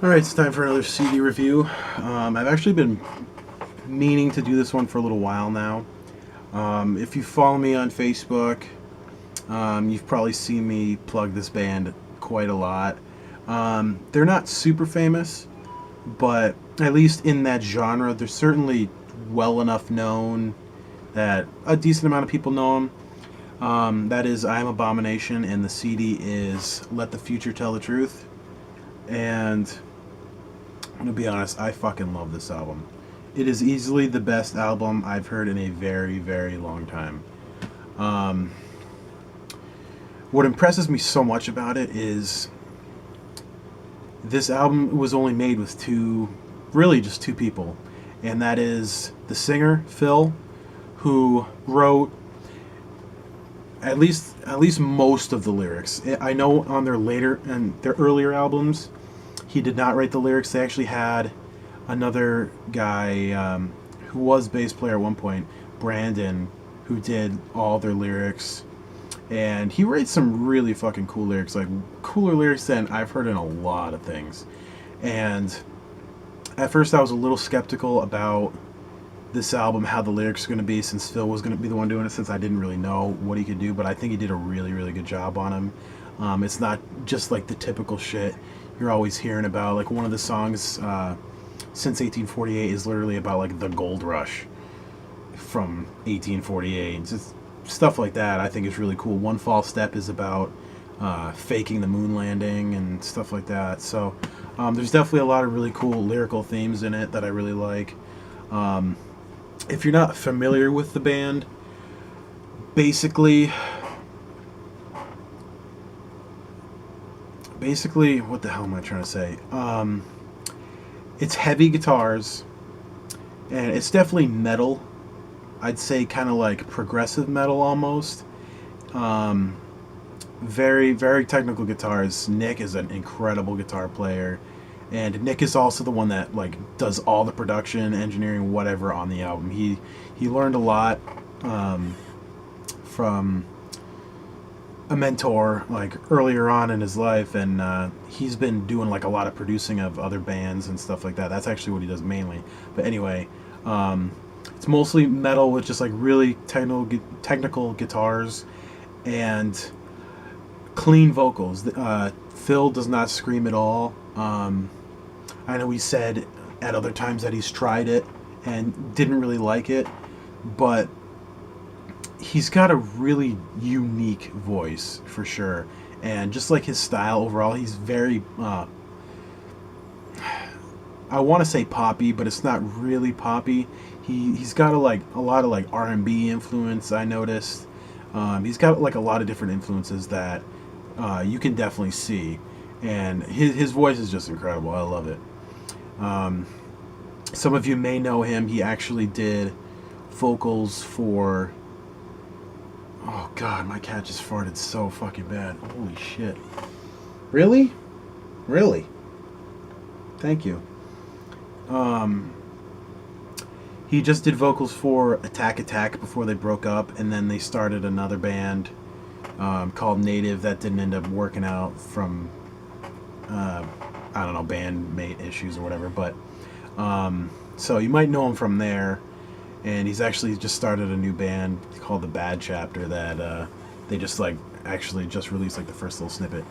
Alright, it's time for another CD review. I've actually been meaning to do this one for a little while now. If you follow me on Facebook, you've probably seen me plug this band quite a lot. They're not super famous, but at least in that genre, they're certainly well enough known that a decent amount of people know them. That is I'm Abomination, and the CD is Let the Future Tell the Truth. And I'm gonna be honest, I fucking love this album. It is easily the best album I've heard in a very, very long time. Um, what impresses me so much about it is this album was only made with really just two people, and that is the singer Phil, who wrote at least most of the lyrics. I know on their earlier albums, he did not write the lyrics. They actually had another guy who was bass player at one point, Brandon, who did all their lyrics, and he writes some really fucking cool lyrics, like cooler lyrics than I've heard in a lot of things. And at first, I was a little skeptical about this album, how the lyrics are going to be, since Phil was going to be the one doing it, since I didn't really know what he could do, but I think he did a really, really good job on him. It's not just like the typical shit you're always hearing about. Like one of the songs, Since 1848, is literally about like the gold rush from 1848. Just stuff like that I think is really cool. One False Step is about faking the moon landing and stuff like that. So there's definitely a lot of really cool lyrical themes in it that I really like. If you're not familiar with the band, basically, what the hell am I trying to say? It's heavy guitars, and it's definitely metal. I'd say kind of like progressive metal almost. Very, very technical guitars. Nick is an incredible guitar player. And Nick is also the one that like does all the production, engineering, whatever on the album. He learned a lot from a mentor like earlier on in his life, and he's been doing like a lot of producing of other bands and stuff like that. That's actually what he does mainly. But anyway, it's mostly metal with just like really technical guitars and clean vocals. Phil does not scream at all. I know he said at other times that he's tried it and didn't really like it, but he's got a really unique voice for sure. And just like his style overall, he's very, I want to say poppy, but it's not really poppy. He's got a lot of like R&B influence, I noticed. He's got like a lot of different influences that you can definitely see. And his voice is just incredible. I love it. Some of you may know him. He actually did vocals for... Oh god, my cat just farted so fucking bad. Holy shit. Really? Really? Thank you. He just did vocals for Attack Attack before they broke up, and then they started another band called Native that didn't end up working out from... I don't know, bandmate issues or whatever, but so you might know him from there. And he's actually just started a new band called The Bad Chapter that they just like actually just released like the first little snippet.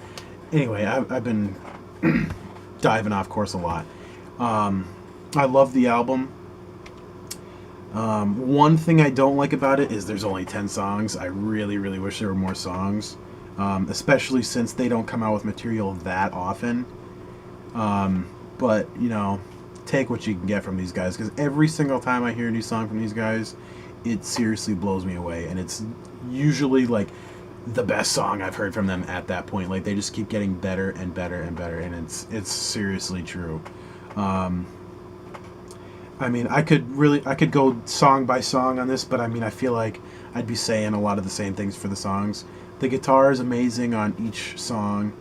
Anyway, I've been diving off course a lot. I love the album. One thing I don't like about it is there's only 10 songs. I really, really wish there were more songs, especially since they don't come out with material that often. But, you know, take what you can get from these guys, because every single time I hear a new song from these guys, it seriously blows me away, and it's usually, like, the best song I've heard from them at that point. Like, they just keep getting better and better and better, and it's seriously true. I mean, I could go song by song on this, but I mean, I feel like I'd be saying a lot of the same things for the songs. The guitar is amazing on each song.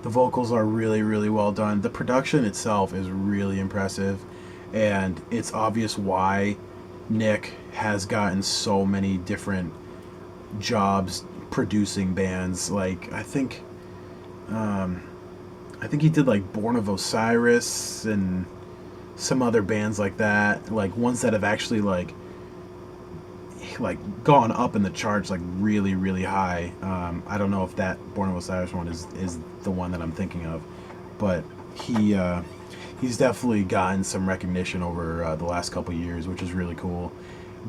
The vocals are really, really well done. The production itself is really impressive, and it's obvious why Nick has gotten so many different jobs producing bands. Like, I think I think he did like Born of Osiris and some other bands like that, like ones that have actually like gone up in the charts like really really high. I don't know if that Born of Osiris one is the one that I'm thinking of, but he's definitely gotten some recognition over the last couple years, which is really cool.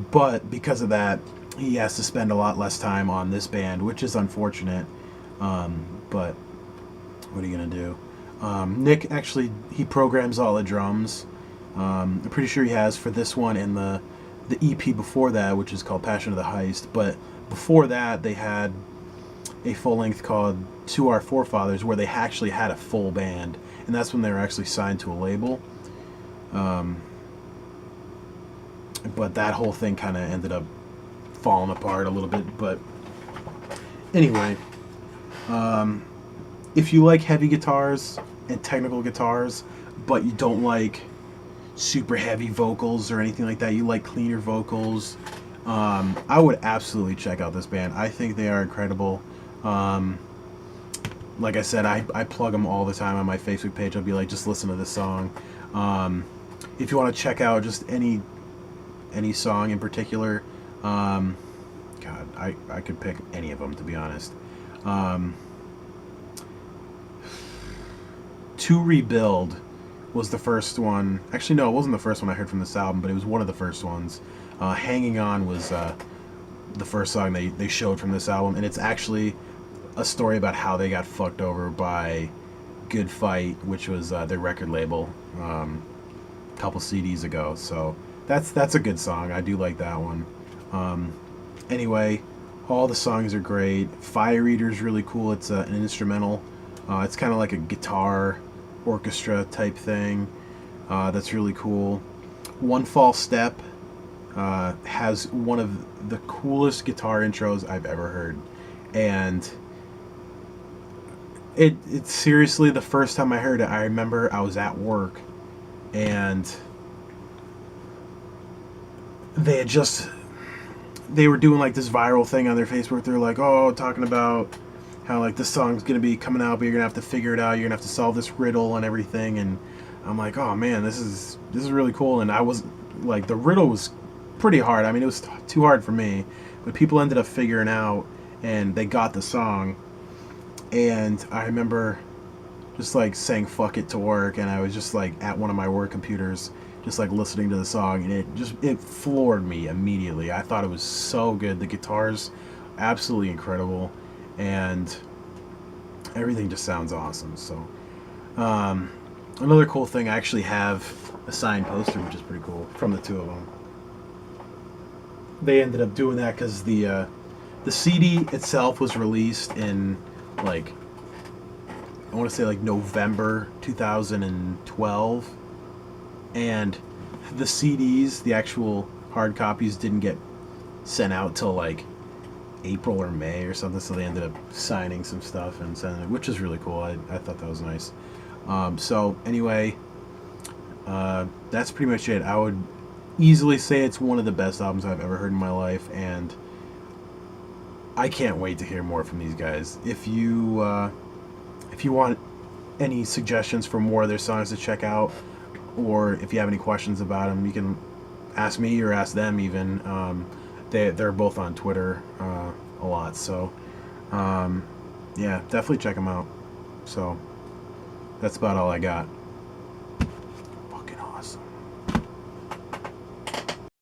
But because of that, he has to spend a lot less time on this band, which is unfortunate. But what are you gonna do? Nick actually he programs all the drums. I'm pretty sure he has for this one and the EP before that, which is called Passion of the Heist. But before that, they had a full length called To Our Forefathers, where they actually had a full band, and that's when they were actually signed to a label. But that whole thing kind of ended up falling apart a little bit. But anyway, if you like heavy guitars and technical guitars, but you don't like super heavy vocals or anything like that, you like cleaner vocals, I would absolutely check out this band. I think they are incredible. Like I said, I plug them all the time on my Facebook page. I'll be like, just listen to this song. If you want to check out just any song in particular, God, I could pick any of them, to be honest. To Rebuild was the first one. Actually, no, it wasn't the first one I heard from this album, but it was one of the first ones. Hanging On was the first song they showed from this album, and it's actually a story about how they got fucked over by Good Fight, which was their record label, a couple CDs ago. So that's a good song. I do like that one. Anyway, all the songs are great. Fire Eater's really cool. It's an instrumental. It's kind of like a guitar orchestra type thing. That's really cool. One False Step has one of the coolest guitar intros I've ever heard, and it's seriously, the first time I heard it, I remember I was at work and they were doing like this viral thing on their Facebook. They're like, oh, talking about how like this song's gonna be coming out, but you're gonna have to figure it out. You're gonna have to solve this riddle and everything. And I'm like, oh man, this is really cool. And I was like, the riddle was pretty hard. I mean, it was too hard for me, but people ended up figuring out, and they got the song. And I remember just like saying fuck it to work, and I was just like at one of my work computers, just like listening to the song, and it floored me immediately. I thought it was so good. The guitar's absolutely incredible, and everything just sounds awesome. So another cool thing, I actually have a signed poster, which is pretty cool, from the two of them. They ended up doing that because the CD itself was released in like, I want to say like November 2012, and the CDs, the actual hard copies, didn't get sent out till like April or May or something, so they ended up signing some stuff and sending it, which is really cool. I thought that was nice. So anyway, that's pretty much it. I would easily say it's one of the best albums I've ever heard in my life, and I can't wait to hear more from these guys. If you want any suggestions for more of their songs to check out, or if you have any questions about them, you can ask me or ask them even. They're both on Twitter a lot, so yeah, definitely check them out. So that's about all I got.